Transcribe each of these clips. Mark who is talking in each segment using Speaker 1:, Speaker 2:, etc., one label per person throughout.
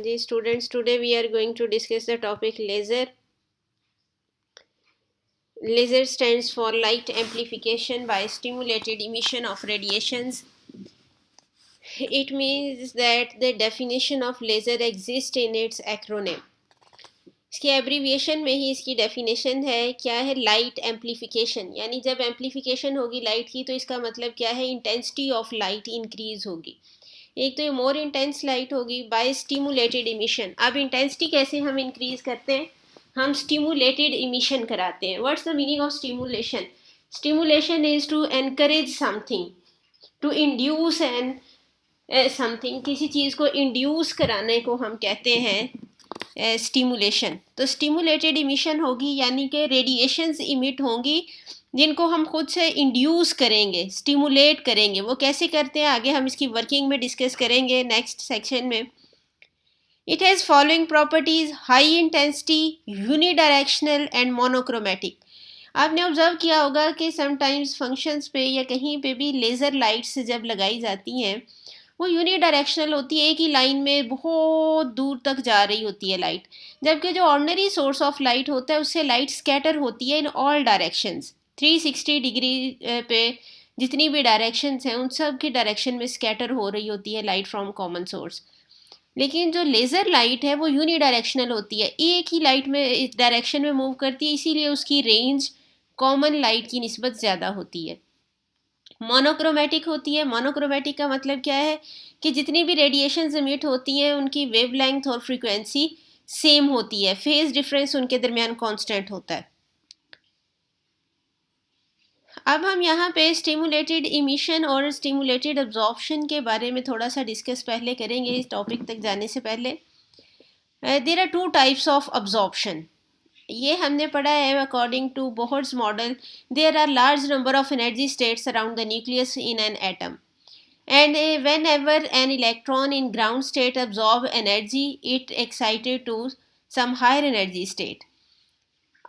Speaker 1: The students, today we are going to discuss the topic laser. Laser stands for light amplification by stimulated emission of radiations. It means that the definition of laser exists in its acronym. इसके abbreviation में ही इसकी definition है, क्या है? Light amplification, यानी जब amplification होगी light की तो इसका मतलब क्या है? इंटेंसिटी ऑफ लाइट इंक्रीज होगी। एक तो ये मोर इंटेंस लाइट होगी बाय स्टिमुलेटेड इमिशन। अब इंटेंसिटी कैसे हम इंक्रीज करते हैं? हम स्टिमुलेटेड इमिशन कराते हैं। What's the meaning of stimulation? Stimulation is to encourage something, to induce an something, किसी चीज़ को इंड्यूस कराने को हम कहते हैं स्टिमुलेशन। तो स्टिमुलेटेड इमिशन होगी, यानी कि रेडिएशंस इमिट होंगी जिनको हम खुद से इंड्यूस करेंगे, स्टिमुलेट करेंगे। वो कैसे करते हैं आगे हम इसकी वर्किंग में डिस्कस करेंगे नेक्स्ट सेक्शन में। It has following properties: high intensity, unidirectional and monochromatic. आपने ऑब्जर्व किया होगा कि समटाइम्स फंक्शंस पे या कहीं पे भी लेज़र लाइट्स जब लगाई जाती हैं वो यूनिडायरेक्शनल होती है, एक ही लाइन में बहुत दूर तक जा रही होती है लाइट, जबकि जो ऑर्डिनरी सोर्स ऑफ लाइट होता है उससे लाइट स्कैटर होती है इन ऑल डायरेक्शंस। 360 डिग्री पे जितनी भी डायरेक्शंस हैं उन सब की डायरेक्शन में स्कैटर हो रही होती है लाइट फ्रॉम कॉमन सोर्स। लेकिन जो लेज़र लाइट है वो यूनिडायरेक्शनल होती है, एक ही लाइट में इस डायरेक्शन में मूव करती है, इसीलिए उसकी रेंज कॉमन लाइट की निस्बत ज़्यादा होती है। मोनोक्रोमेटिक होती है। मोनोक्रोमेटिक का मतलब क्या है कि जितनी भी रेडिएशन एमिट होती हैं उनकी वेवलेंथ और फ्रीक्वेंसी सेम होती है, फेज डिफरेंस उनके दरमियान कांस्टेंट होता है। अब हम यहाँ पे स्टिमुलेटेड इमिशन और स्टिमुलेटेड अब्जॉर्प्शन के बारे में थोड़ा सा डिस्कस पहले करेंगे इस टॉपिक तक जाने से पहले। There are two types of absorption, ये हमने पढ़ा है। According to Bohr's model there are large number of energy states around the nucleus in an atom, and whenever an electron in ground state absorb energy it excited to some higher energy state।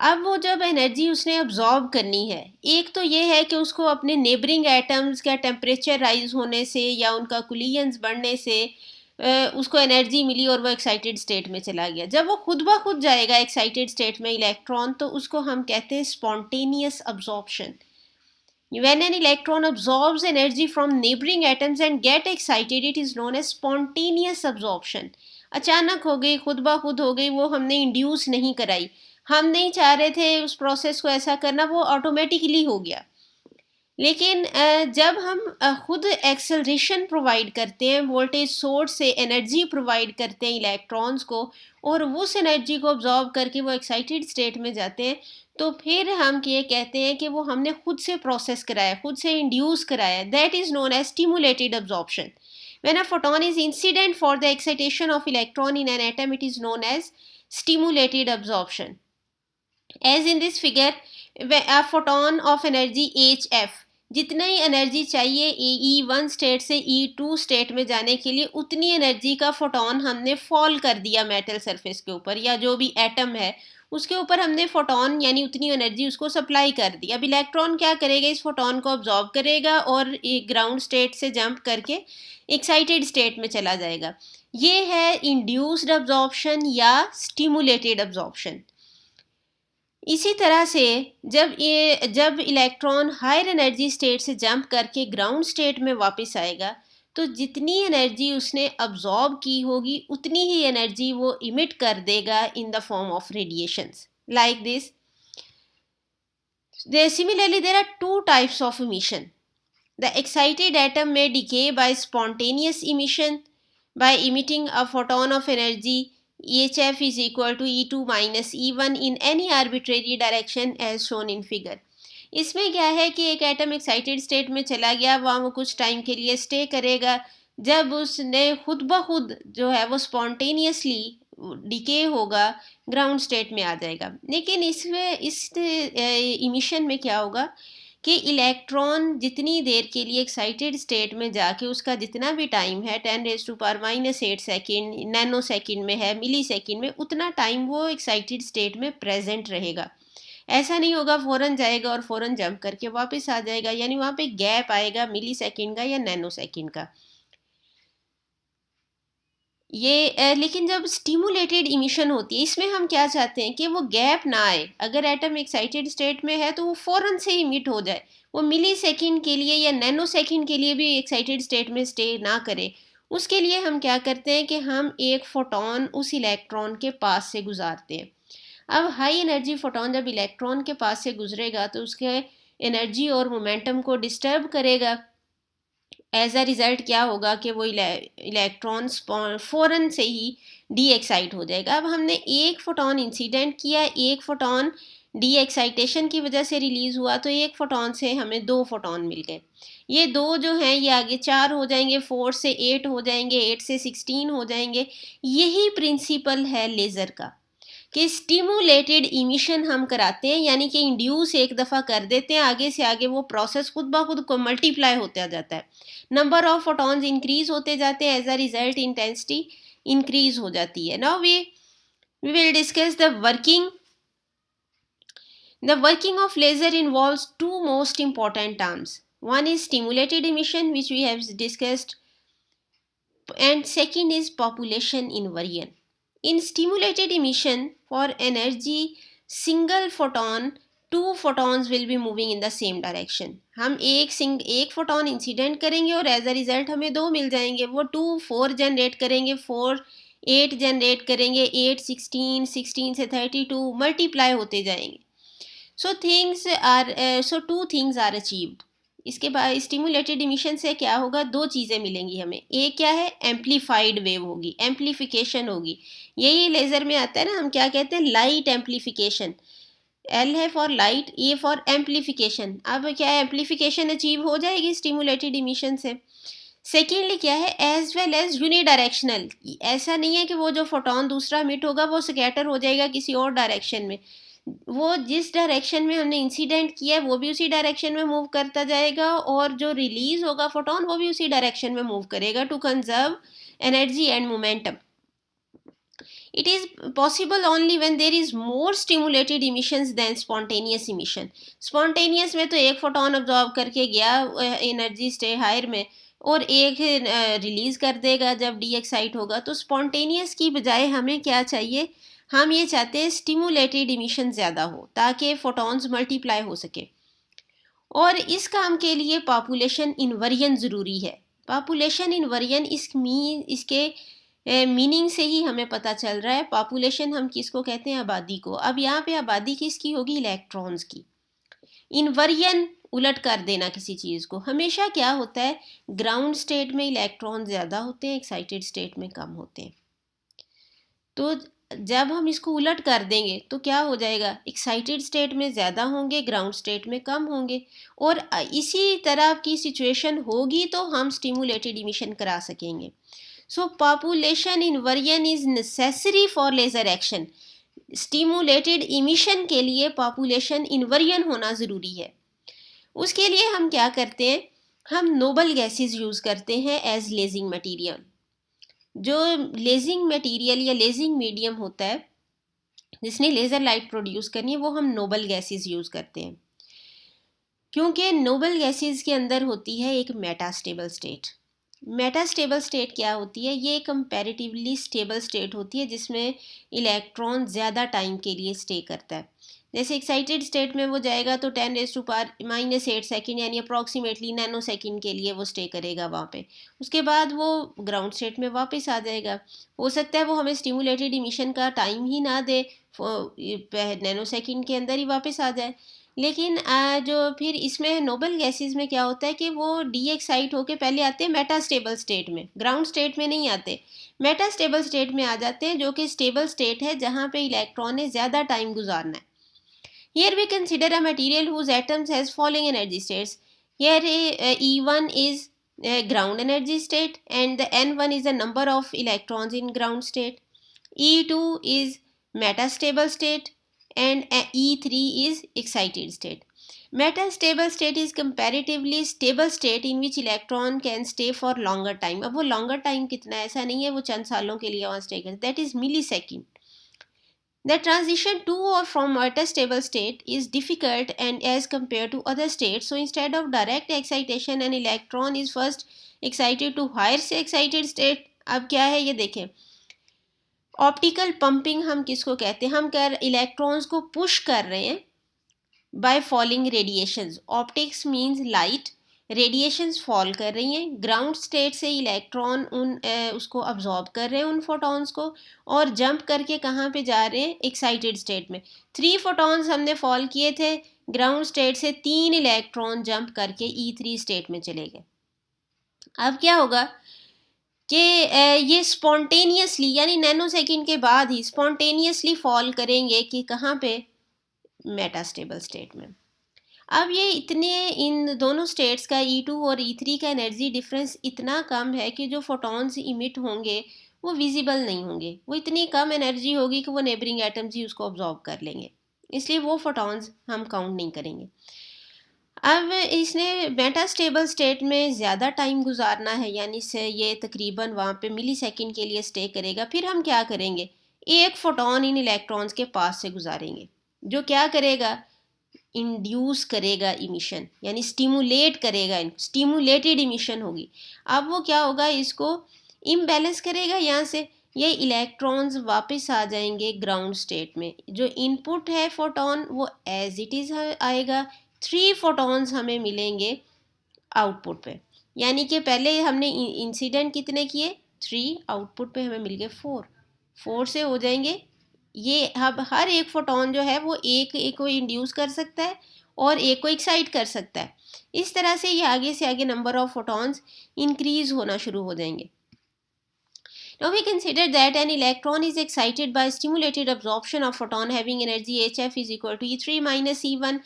Speaker 1: अब वो जब energy उसने absorb करनी है, एक तो ये है कि उसको अपने नेबरिंग एटम्स का टेम्परेचर राइज होने से या उनका कुलियंस बढ़ने से उसको एनर्जी मिली और वो एक्साइटेड स्टेट में चला गया। जब वो खुद ब खुद जाएगा एक्साइटेड स्टेट में इलेक्ट्रॉन, तो उसको हम कहते हैं spontaneous absorption. When an electron absorbs energy from neighboring atoms and get excited, it is known as spontaneous absorption। अचानक हो गई, खुद ब खुद हो गई, वो हमने इंड्यूस नहीं कराई, हम नहीं चाह रहे थे उस प्रोसेस को ऐसा करना, वो ऑटोमेटिकली हो गया। लेकिन जब हम खुद एक्सेलरेशन प्रोवाइड करते हैं, वोल्टेज सोर्स से एनर्जी प्रोवाइड करते हैं इलेक्ट्रॉन्स को और उस एनर्जी को ऑब्जॉर्व करके वो एक्साइटेड स्टेट में जाते हैं, तो फिर हम ये कहते हैं कि वो हमने खुद से प्रोसेस कराया, खुद से इंड्यूस कराया। That is known as stimulated absorption. When a photon is incident for the excitation of electron in an atom, it is known as stimulated absorption. As in this figure, a photon of energy hf, जितना ही energy चाहिए E1 state से E2 state में जाने के लिए, उतनी energy का photon हमने फॉल कर दिया मेटल सरफेस के ऊपर, या जो भी एटम है उसके ऊपर हमने फोटोन यानी उतनी एनर्जी उसको सप्लाई कर दी। अब इलेक्ट्रॉन क्या करेगा? इस फोटोन को ऑब्जॉर्व करेगा और ग्राउंड स्टेट से जंप करके एक्साइटेड स्टेट में चला जाएगा। ये है इंड्यूस्ड अब्जॉर्प्शन या स्टिमुलेटेड अब्जॉर्प्शन। इसी तरह से जब इलेक्ट्रॉन हायर एनर्जी स्टेट से जंप करके ग्राउंड स्टेट में वापस आएगा, तो जितनी एनर्जी उसने अब्जॉर्ब की होगी उतनी ही एनर्जी वो इमिट कर देगा in the form of radiations like this. Similarly, there are two types of emission. The excited atom may decay by spontaneous emission by emitting a photon of energy EHF is equal to E2 minus E1 in any arbitrary direction as shown in figure। इसमें क्या है कि एक atom excited state में चला गया, वहाँ वो कुछ टाइम के लिए स्टे करेगा, जब उसने खुद ब खुद जो है वो स्पॉन्टेनियसली डिके होगा, ग्राउंड स्टेट में आ जाएगा। लेकिन इसमें इस इमिशन में क्या होगा कि इलेक्ट्रॉन जितनी देर के लिए एक्साइटेड स्टेट में जाके उसका जितना भी टाइम है 10⁻⁻8 सेकेंड, नैनो सेकेंड में है, मिली सेकेंड में, उतना टाइम वो एक्साइटेड स्टेट में प्रेजेंट रहेगा। ऐसा नहीं होगा फ़ौरन जाएगा और फ़ौरन जंप करके वापस आ जाएगा, यानी वहाँ पे गैप आएगा मिली सेकेंड का या नैनो सेकेंड का। ये लेकिन जब स्टिमुलेटेड इमिशन होती है, इसमें हम क्या चाहते हैं कि वो गैप ना आए। अगर एटम एक्साइटेड स्टेट में है तो वो फ़ौरन से इमिट हो जाए, वो मिली सेकेंड के लिए या नैनो सेकेंड के लिए भी एक्साइटेड स्टेट में स्टे ना करे। उसके लिए हम क्या करते हैं कि हम एक फोटोन उस इलेक्ट्रॉन के पास से गुजारते हैं। अब हाई एनर्जी फोटोन जब इलेक्ट्रॉन के पास से गुजरेगा तो उसके एनर्जी और मोमेंटम को डिस्टर्ब करेगा। एज अ रिज़ल्ट क्या होगा कि वो इलेक्ट्रॉन फ़ौरन से ही डी एक्साइट हो जाएगा। अब हमने एक फोटोन इंसिडेंट किया, एक फोटोन डी एक्साइटेशन की वजह से रिलीज़ हुआ, तो एक फोटोन से हमें दो फोटोन मिल गए। ये दो जो हैं ये आगे 4 हो जाएंगे, 4 से 8 हो जाएंगे, 8 से 16 हो जाएंगे। यही प्रिंसिपल है लेज़र का कि स्टिमुलेटेड इमिशन हम कराते हैं, यानी कि इंड्यूस एक दफ़ा कर देते हैं, आगे से आगे वो प्रोसेस खुद ब खुद को मल्टीप्लाई होता जाता है। नंबर ऑफ फोटॉन्स इंक्रीज होते जाते हैं, as a result intensity increase हो जाती है। Now we will discuss the working of laser involves two most important terms. One is stimulated emission, which we have discussed, and second is population invariant. In stimulated emission, for energy single photon, two photons will be moving in the same direction. हम एक photon incident करेंगे और as a result हमें दो मिल जाएंगे। वो 2 4 generate करेंगे, 4 8 generate करेंगे, 8 16 16 से 32 मल्टीप्लाई होते जाएंगे। सो टू थिंग्स आर अचीव्ड। इसके बाद स्टिमुलेटेड इमिशन से क्या होगा, दो चीज़ें मिलेंगी हमें। एक क्या है, एम्पलीफाइड वेव होगी, एम्पलीफिकेशन होगी। यही लेज़र में आता है ना, हम क्या कहते हैं, लाइट एम्पलीफिकेशन। एल है for light, A for amplification. अब क्या है, एम्पलीफिकेशन अचीव हो जाएगी स्टिमुलेटेड इमिशन से। सेकेंडली क्या है, एज वेल एज यूनिडायरेक्शनल। ऐसा नहीं है कि वो जो फोटोन दूसरा मिट होगा वो स्कैटर हो जाएगा किसी और डायरेक्शन में। वो जिस डायरेक्शन में हमने इंसिडेंट किया है वो भी उसी डायरेक्शन में मूव करता जाएगा, और जो रिलीज होगा फोटोन वो भी उसी डायरेक्शन में मूव करेगा to conserve energy and momentum. It is possible only when there is more stimulated emissions than spontaneous emission. Spontaneous में तो एक फोटोन अब्जॉर्ब करके गया एनर्जी स्टे हायर में, और एक रिलीज कर देगा जब डी एक्साइट होगा। तो स्पॉन्टेनियस की बजाय हमें क्या चाहिए, हम ये चाहते हैं स्टिमुलेटेड इमिशन ज़्यादा हो ताकि फोटॉन्स मल्टीप्लाई हो सके। और इस काम के लिए पॉपुलेशन इन्वर्जन ज़रूरी है। पॉपुलेशन इन्वर्जन इसके मीनिंग से ही हमें पता चल रहा है। पॉपुलेशन हम किसको कहते हैं, आबादी को। अब यहाँ पे आबादी किसकी होगी, इलेक्ट्रॉन्स की। इन्वर्जन उलट कर देना किसी चीज़ को। हमेशा क्या होता है, ग्राउंड स्टेट में इलेक्ट्रॉन ज़्यादा होते हैं, एक्साइटेड स्टेट में कम होते हैं। तो जब हम इसको उलट कर देंगे तो क्या हो जाएगा, एक्साइटेड स्टेट में ज़्यादा होंगे, ग्राउंड स्टेट में कम होंगे। और इसी तरह की सिचुएशन होगी तो हम स्टिमुलेटेड इमिशन करा सकेंगे। सो population inversion is necessary for laser action. Stimulated emission के लिए पॉपुलेशन इन्वर्जन होना ज़रूरी है। उसके लिए हम क्या करते हैं, हम नोबल गैसेस यूज़ करते हैं एज लेजिंग मटीरियल। जो लेजिंग मटीरियल या लेजिंग मीडियम होता है जिसने लेज़र लाइट प्रोड्यूस करनी है, वो हम नोबल गैसेस यूज़ करते हैं, क्योंकि नोबल गैसेस के अंदर होती है एक मेटास्टेबल स्टेट। मेटास्टेबल स्टेट क्या होती है, ये कंपैरेटिवली स्टेबल स्टेट होती है जिसमें इलेक्ट्रॉन ज़्यादा टाइम के लिए स्टे करता है। जैसे एक्साइटेड स्टेट में वो जाएगा तो 10⁻⁻8 सेकेंड यानी अप्रॉक्सीमेटली नैनो सेकेंड के लिए वो स्टे करेगा वहाँ पे। उसके बाद वो ग्राउंड स्टेट में वापस आ जाएगा। हो सकता है वो हमें स्टिमुलेटेड इमिशन का टाइम ही ना दे, नैनो सेकेंड के अंदर ही वापस आ जाए। लेकिन जो फिर इसमें नोबल गैसेस में क्या होता है कि वो डी एक्साइट होके पहले आते हैं मेटास्टेबल स्टेट में, ग्राउंड स्टेट में नहीं आते, मेटास्टेबल स्टेट में आ जाते हैं, जो कि स्टेबल स्टेट है जहाँ पे इलेक्ट्रॉन ने ज़्यादा टाइम गुजारना है। Here we consider a material whose atoms has falling energy states. Here E1 is ground energy state and the N1 is the number of electrons in ground state. E2 is metastable state and E3 is excited state. Metastable state is comparatively stable state in which electron can stay for longer time. अब वो longer time कितना है, ऐसा नहीं है वो चंद सालों के लिए वहाँ stay करता है, that is millisecond. The transition to or from metastable state is difficult and as compared to other states. So instead of direct excitation, an electron is first excited to higher से excited state. अब क्या है ये देखें, optical pumping हम किसको कहते हैं? हम इलेक्ट्रॉन्स को पुश कर रहे हैं by falling radiations. Optics means light, radiations fall कर रही हैं ग्राउंड स्टेट से, इलेक्ट्रॉन उसको अब्जॉर्ब कर रहे हैं उन फोटॉन्स को, और जंप करके कहाँ पे जा रहे हैं? एक्साइटेड स्टेट में. 3 फोटॉन्स हमने फॉल किए थे ग्राउंड स्टेट से, 3 इलेक्ट्रॉन जंप करके E3 स्टेट में चले गए. अब क्या होगा कि ये स्पॉन्टेनियसली यानी नैनो सेकेंड के बाद ही स्पॉन्टेनियसली फॉल करेंगे कि कहाँ पे? मेटास्टेबल स्टेट में. अब ये इन दोनों स्टेट्स का E2 और E3 का एनर्जी डिफरेंस इतना कम है कि जो फोटॉन्स इमिट होंगे वो विजिबल नहीं होंगे. वो इतनी कम एनर्जी होगी कि वो नेबरिंग एटम्स ही उसको ऑब्जॉर्ब कर लेंगे, इसलिए वो फोटॉन्स हम काउंट नहीं करेंगे. अब इसने मेटास्टेबल स्टेट में ज़्यादा टाइम गुजारना है, यानी से ये तकरीबन वहाँ पे मिली सेकेंड के लिए स्टे करेगा. फिर हम क्या करेंगे? एक फोटॉन इन इलेक्ट्रॉन्स के पास से गुजारेंगे, जो क्या करेगा? इंड्यूस करेगा इमिशन, यानी स्टिमुलेट करेगा, स्टिमुलेटेड इमिशन होगी. अब वो क्या होगा? इसको इम्बैलेंस करेगा यहाँ से, ये इलेक्ट्रॉन्स वापस आ जाएंगे ग्राउंड स्टेट में. जो इनपुट है फोटॉन वो एज इट इज़ आएगा. 3 फोटॉन्स हमें मिलेंगे आउटपुट पे, यानी कि पहले हमने इंसिडेंट कितने किए? 3, आउटपुट पे हमें मिल गए 4 से हो जाएंगे. ये अब हर एक फोटॉन जो है वो एक को इंड्यूस कर सकता है और एक को एक्साइट कर सकता है. इस तरह से ये आगे से आगे नंबर ऑफ फोटॉन्स इंक्रीज होना शुरू हो जाएंगे. Now we consider that an electron is excited by stimulated absorption of photon having energy hf is equal to E3 minus E1.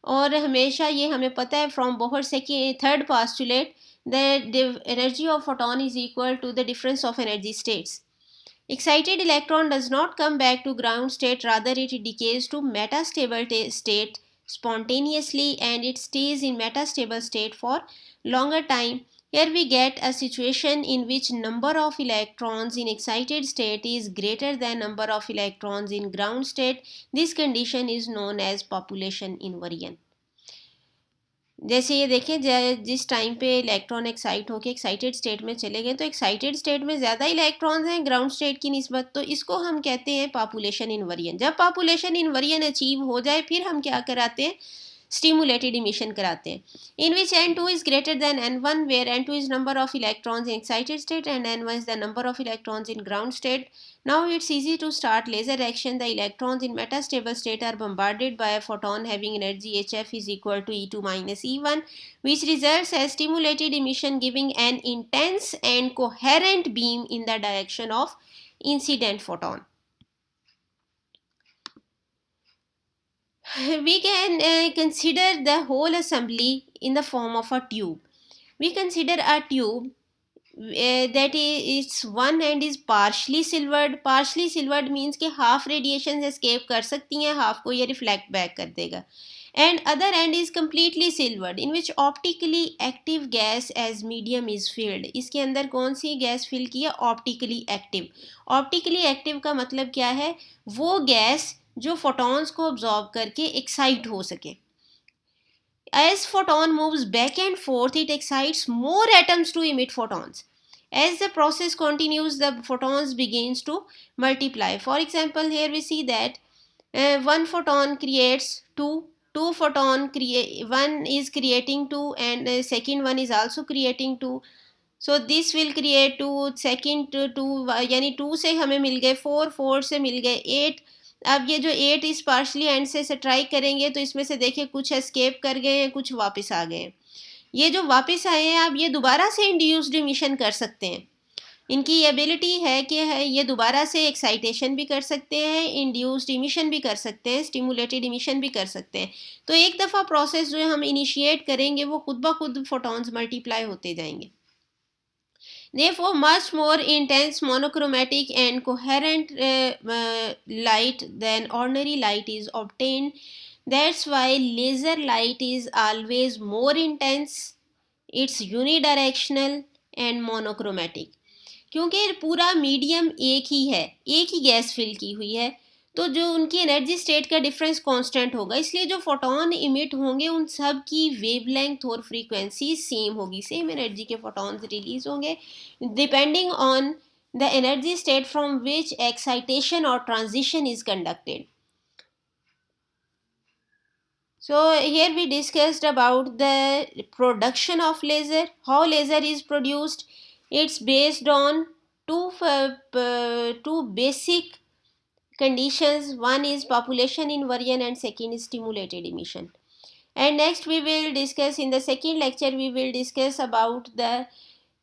Speaker 1: और हमेशा ये हमें पता है from Bohr third postulate that the energy of photon is equal to the difference of energy states. Excited electron does not come back to ground state, rather it decays to metastable state spontaneously and it stays in metastable state for longer time. Here we get a situation in which number of electrons in excited state is greater than number of electrons in ground state. This condition is known as population invariant. जैसे ये देखें, जिस time पे electron excite होके excited state में चले गए तो एक्साइटेड स्टेट में ज़्यादा इलेक्ट्रॉन्स हैं ग्राउंड स्टेट की निस्बत, तो इसको हम कहते हैं पॉपुलेशन इनवेरिएंट. जब पॉपुलेशन इनवेरिएंट अचीव हो जाए फिर हम क्या कराते हैं? स्टिमुलेटेड इमिशन कराते हैं. इन विच N2 is greater than N1, where N2 is number of electrons in excited state and N1 is the number of electrons in ground state. Now it's easy to start laser action. The electrons in metastable state are bombarded by a photon having energy hf is equal to E2 minus E1, which results as stimulated emission giving an intense and coherent beam in the direction of incident photon. We can consider the whole assembly in the form of a tube. We consider a tube that its one end is partially silvered. Partially silvered means कि half radiations escape कर सकती हैं, half को ये reflect back कर देगा. And other end is completely silvered, in which optically active gas as medium is filled. इसके अंदर कौन सी गैस फिल की है? optically active. optically active का मतलब क्या है? वो गैस जो फोटॉन्स को ऑब्जॉर्ब करके एक्साइट हो सके. As photon moves back and forth, it excites more atoms to emit photons. As the process continues, the photons begins to multiply. For example, here we see that one photon creates two photon one is creating 2 and the second one is also creating 2. So this will create 2, second 2 यानी 2 से हमें मिल गए 4, 4 से मिल गए 8. अब ये जो 8 इस पार्शली एंड से स्ट्राइक करेंगे तो इसमें से देखिए कुछ एस्केप कर गए हैं, कुछ वापस आ गए हैं. ये जो वापस आए हैं अब ये दोबारा से इंड्यूस्ड इमिशन कर सकते हैं. इनकी एबिलिटी है कि ये दोबारा से एक्साइटेशन भी कर सकते हैं, इंड्यूस्ड इमिशन भी कर सकते हैं, स्टिमुलेटेड इमिशन भी कर सकते हैं. तो एक दफ़ा प्रोसेस जो हम इनिशिएट करेंगे वो खुद ब खुद फोटॉन्स मल्टीप्लाई होते जाएंगे. Therefore, much more intense monochromatic and coherent light than ordinary light is obtained. That's why laser light is always more intense. It's unidirectional and monochromatic. क्योंकि पूरा मीडियम एक ही है, एक ही गैस फिल की हुई है, तो जो उनकी एनर्जी स्टेट का डिफरेंस कांस्टेंट होगा, इसलिए जो फोटॉन इमिट होंगे उन सब की वेवलेंथ और फ्रीक्वेंसी सेम होगी. सेम एनर्जी के फोटॉन्स रिलीज होंगे depending on the energy state from which excitation or transition is conducted. So here we discussed about the production of laser, how laser is produced. It's based on two basic conditions. One is population inversion and second is stimulated emission. And next we will discuss, in the second lecture we will discuss about the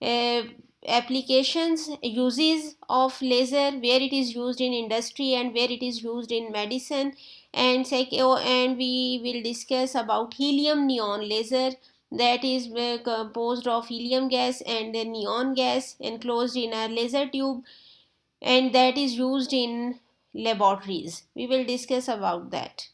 Speaker 1: uh, applications, uses of laser, where it is used in industry and where it is used in medicine. And and we will discuss about helium neon laser, that is composed of helium gas and neon gas enclosed in a laser tube, and that is used in laboratories. We will discuss about that.